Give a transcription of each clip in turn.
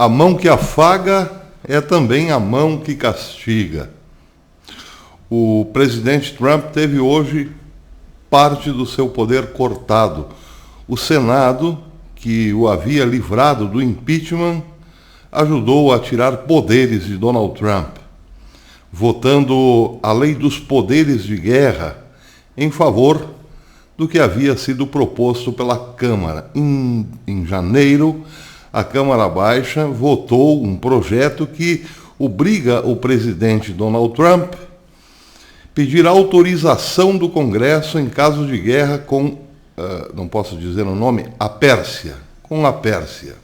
A mão que afaga é também a mão que castiga. O presidente Trump teve hoje parte do seu poder cortado. O Senado, que o havia livrado do impeachment, ajudou a tirar poderes de Donald Trump, votando a lei dos poderes de guerra em favor do que havia sido proposto pela Câmara. Em janeiro, a Câmara Baixa votou um projeto que obriga o presidente Donald Trump a pedir autorização do Congresso em caso de guerra com, não posso dizer o nome, a Pérsia, com a Pérsia.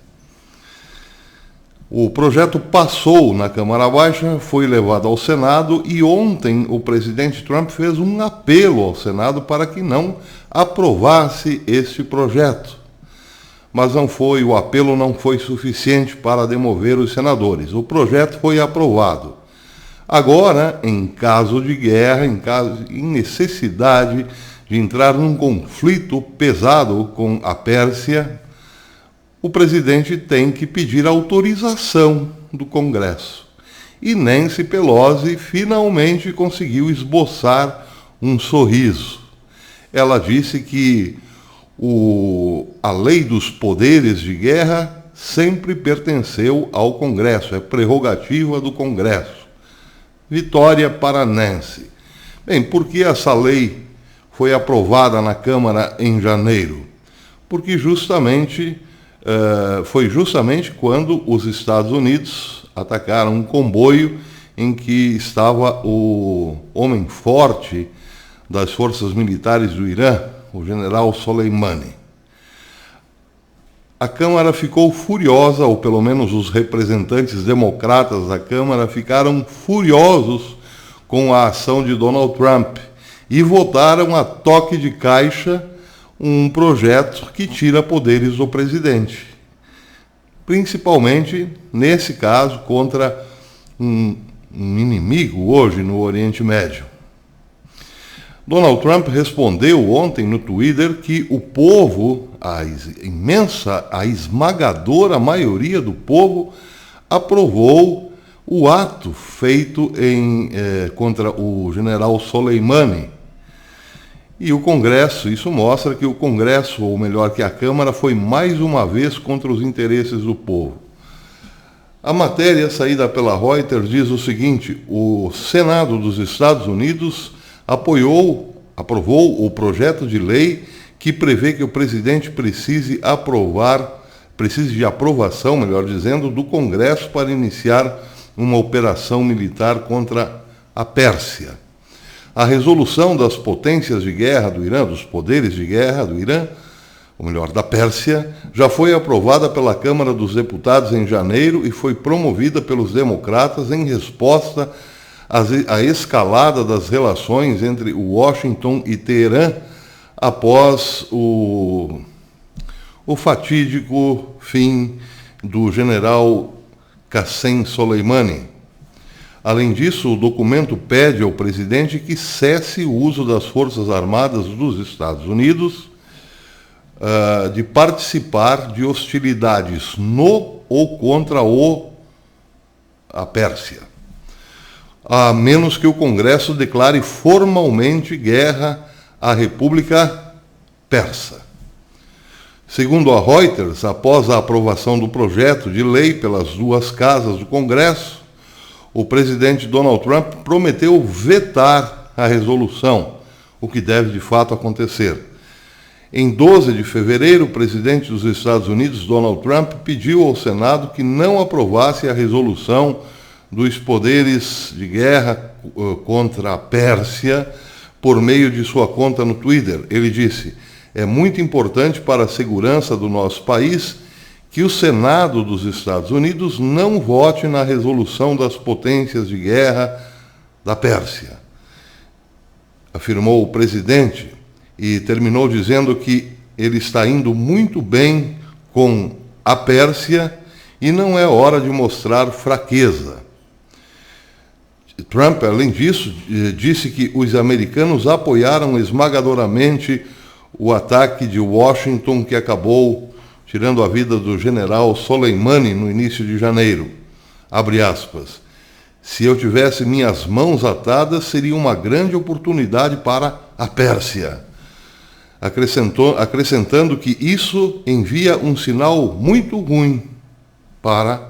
O projeto passou na Câmara Baixa, foi levado ao Senado e ontem o presidente Trump fez um apelo ao Senado para que não aprovasse este projeto. Mas o apelo não foi suficiente para demover os senadores. O projeto foi aprovado. Agora, em caso de guerra, em necessidade de entrar num conflito pesado com a Pérsia, o presidente tem que pedir autorização do Congresso. E Nancy Pelosi finalmente conseguiu esboçar um sorriso. Ela disse que a lei dos poderes de guerra sempre pertenceu ao Congresso, é prerrogativa do Congresso. Vitória para Nancy. Bem, por que essa lei foi aprovada na Câmara em janeiro? Porque foi justamente quando os Estados Unidos atacaram um comboio em que estava o homem forte das forças militares do Irã, o general Soleimani. A Câmara ficou furiosa, ou pelo menos os representantes democratas da Câmara ficaram furiosos com a ação de Donald Trump e votaram a toque de caixa um projeto que tira poderes do presidente. Principalmente, nesse caso, contra um inimigo hoje no Oriente Médio. Donald Trump respondeu ontem no Twitter que o povo, a esmagadora maioria do povo, aprovou o ato feito contra o general Soleimani. E o Congresso, isso mostra que o Congresso, ou melhor, que a Câmara, foi mais uma vez contra os interesses do povo. A matéria saída pela Reuters diz o seguinte: o Senado dos Estados Unidos aprovou o projeto de lei que prevê que o presidente precise de aprovação, melhor dizendo, do Congresso para iniciar uma operação militar contra a Pérsia. A resolução das potências de guerra do Irã, dos poderes de guerra do Irã, ou melhor, da Pérsia, já foi aprovada pela Câmara dos Deputados em janeiro e foi promovida pelos democratas em resposta à escalada das relações entre Washington e Teherã após o fatídico fim do general Qassem Soleimani. Além disso, o documento pede ao presidente que cesse o uso das Forças Armadas dos Estados Unidos de participar de hostilidades no ou contra a Pérsia, a menos que o Congresso declare formalmente guerra à República Persa. Segundo a Reuters, após a aprovação do projeto de lei pelas duas casas do Congresso, o presidente Donald Trump prometeu vetar a resolução, o que deve de fato acontecer. Em 12 de fevereiro, o presidente dos Estados Unidos, Donald Trump, pediu ao Senado que não aprovasse a resolução dos poderes de guerra contra a Pérsia por meio de sua conta no Twitter. Ele disse: é muito importante para a segurança do nosso país que o Senado dos Estados Unidos não vote na resolução das potências de guerra da Pérsia, afirmou o presidente, e terminou dizendo que ele está indo muito bem com a Pérsia e não é hora de mostrar fraqueza. Trump, além disso, disse que os americanos apoiaram esmagadoramente o ataque de Washington, que acabou tirando a vida do general Soleimani no início de janeiro. Abre aspas. Se eu tivesse minhas mãos atadas, seria uma grande oportunidade para a Pérsia. Acrescentando que isso envia um sinal muito ruim para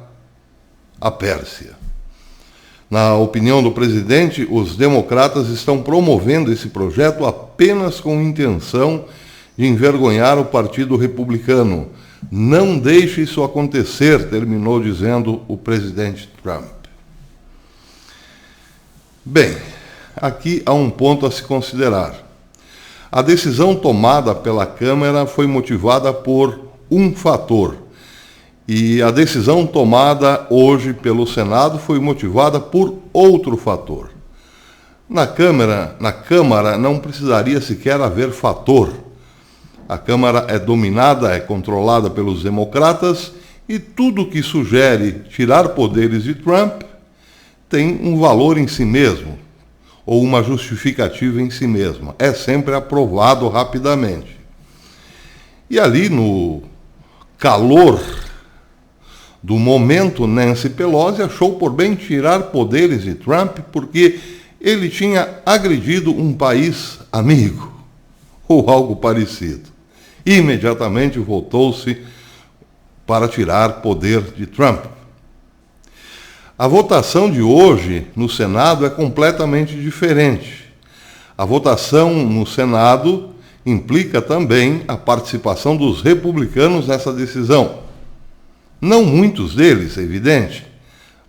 a Pérsia. Na opinião do presidente, os democratas estão promovendo esse projeto apenas com intenção de envergonhar o Partido Republicano. Não deixe isso acontecer, terminou dizendo o presidente Trump. Bem, aqui há um ponto a se considerar. A decisão tomada pela Câmara foi motivada por um fator. E a decisão tomada hoje pelo Senado foi motivada por outro fator. Na Câmara não precisaria sequer haver fator. A Câmara é dominada, é controlada pelos democratas e tudo que sugere tirar poderes de Trump tem um valor em si mesmo, ou uma justificativa em si mesma. É sempre aprovado rapidamente. E ali, no calor do momento, Nancy Pelosi achou por bem tirar poderes de Trump porque ele tinha agredido um país amigo, ou algo parecido. Imediatamente voltou-se para tirar poder de Trump. A votação de hoje no Senado é completamente diferente. A votação no Senado implica também a participação dos republicanos nessa decisão. Não muitos deles, é evidente,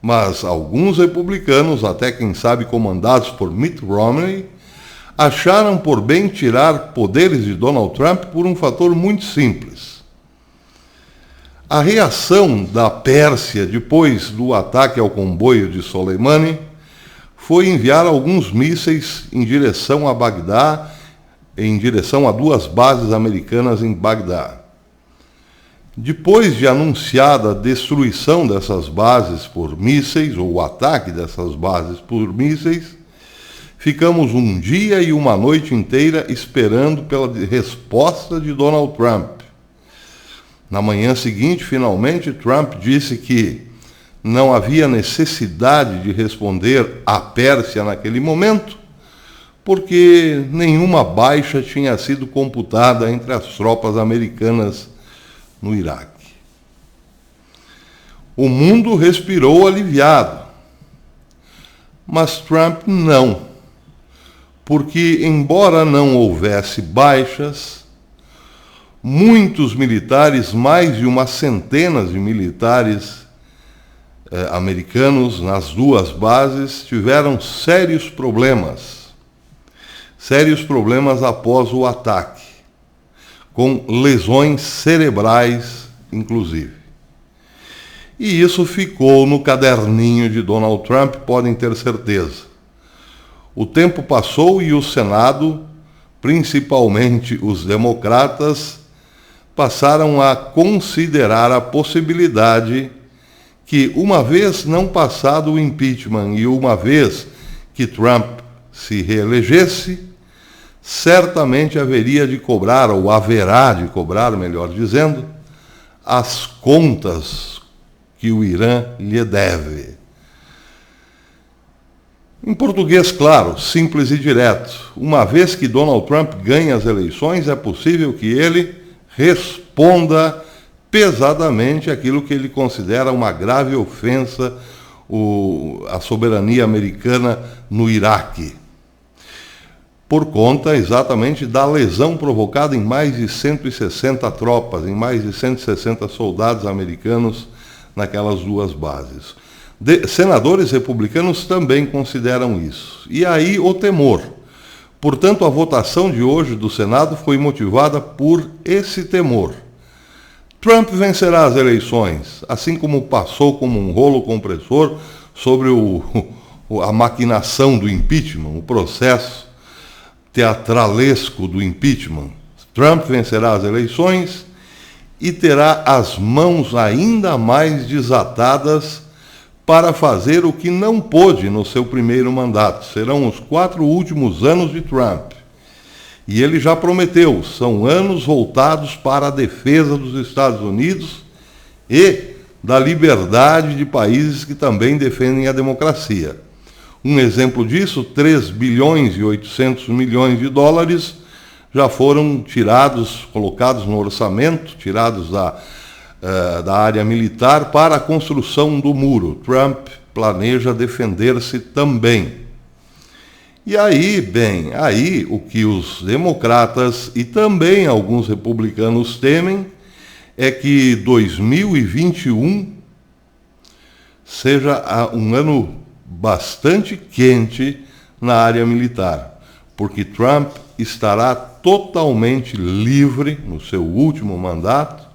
mas alguns republicanos, até quem sabe comandados por Mitt Romney, acharam por bem tirar poderes de Donald Trump por um fator muito simples. A reação da Pérsia depois do ataque ao comboio de Soleimani foi enviar alguns mísseis em direção a Bagdá, em direção a 2 bases americanas em Bagdá. Depois de anunciada a destruição dessas bases por mísseis, ou o ataque dessas bases por mísseis, ficamos um dia e uma noite inteira esperando pela resposta de Donald Trump. Na manhã seguinte, finalmente, Trump disse que não havia necessidade de responder à Pérsia naquele momento, porque nenhuma baixa tinha sido computada entre as tropas americanas no Iraque. O mundo respirou aliviado, mas Trump não, porque, embora não houvesse baixas, muitos militares, mais de uma centena de militares americanos nas 2 bases, tiveram sérios problemas após o ataque, com lesões cerebrais, inclusive. E isso ficou no caderninho de Donald Trump, podem ter certeza. O tempo passou e o Senado, principalmente os democratas, passaram a considerar a possibilidade que, uma vez não passado o impeachment e uma vez que Trump se reelegesse, certamente haveria de cobrar, ou haverá de cobrar, melhor dizendo, as contas que o Irã lhe deve. Em português, claro, simples e direto, uma vez que Donald Trump ganha as eleições, é possível que ele responda pesadamente aquilo que ele considera uma grave ofensa à soberania americana no Iraque, por conta exatamente da lesão provocada em mais de 160 tropas, em mais de 160 soldados americanos naquelas 2 bases. Senadores republicanos também consideram isso. E aí o temor. Portanto, a votação de hoje do Senado foi motivada por esse temor. Trump vencerá as eleições, assim como passou como um rolo compressor sobre a maquinação do impeachment, o processo teatralesco do impeachment. Trump vencerá as eleições e terá as mãos ainda mais desatadas para fazer o que não pôde no seu primeiro mandato. Serão os 4 últimos anos de Trump. E ele já prometeu, são anos voltados para a defesa dos Estados Unidos e da liberdade de países que também defendem a democracia. Um exemplo disso, 3 bilhões e 800 milhões de dólares já foram tirados, colocados no orçamento, tirados da área militar para a construção do muro. Trump planeja defender-se também. E aí, o que os democratas e também alguns republicanos temem é que 2021 seja um ano bastante quente na área militar, porque Trump estará totalmente livre no seu último mandato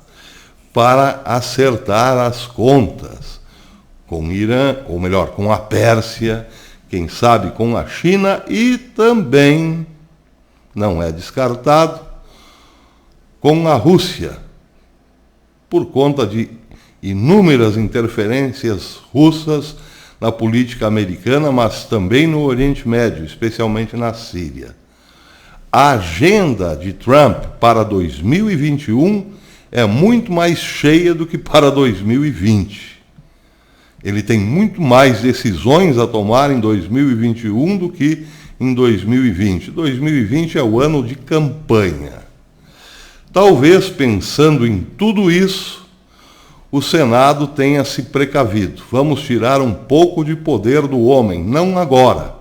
para acertar as contas com o Irã, ou melhor, com a Pérsia, quem sabe com a China e também, não é descartado, com a Rússia, por conta de inúmeras interferências russas na política americana, mas também no Oriente Médio, especialmente na Síria. A agenda de Trump para 2021 é muito mais cheia do que para 2020. Ele tem muito mais decisões a tomar em 2021 do que em 2020. 2020 é o ano de campanha. Talvez, pensando em tudo isso, o Senado tenha se precavido. Vamos tirar um pouco de poder do homem, não agora,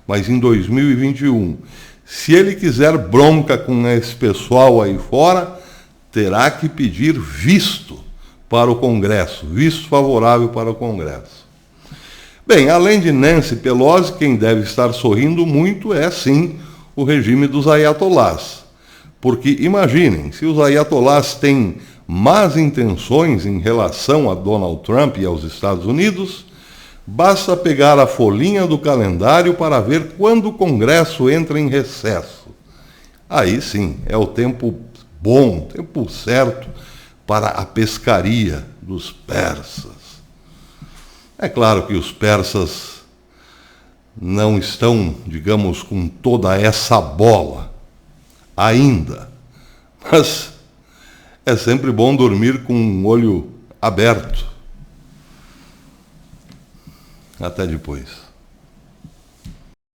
mas em 2021. Se ele quiser bronca com esse pessoal aí fora, terá que pedir visto para o Congresso, visto favorável para o Congresso. Bem, além de Nancy Pelosi, quem deve estar sorrindo muito é, sim, o regime dos ayatolás. Porque, imaginem, se os ayatolás têm más intenções em relação a Donald Trump e aos Estados Unidos, basta pegar a folhinha do calendário para ver quando o Congresso entra em recesso. Aí sim, é o tempo bom, o tempo certo para a pescaria dos persas. É claro que os persas não estão, digamos, com toda essa bola ainda, mas é sempre bom dormir com um olho aberto. Até depois.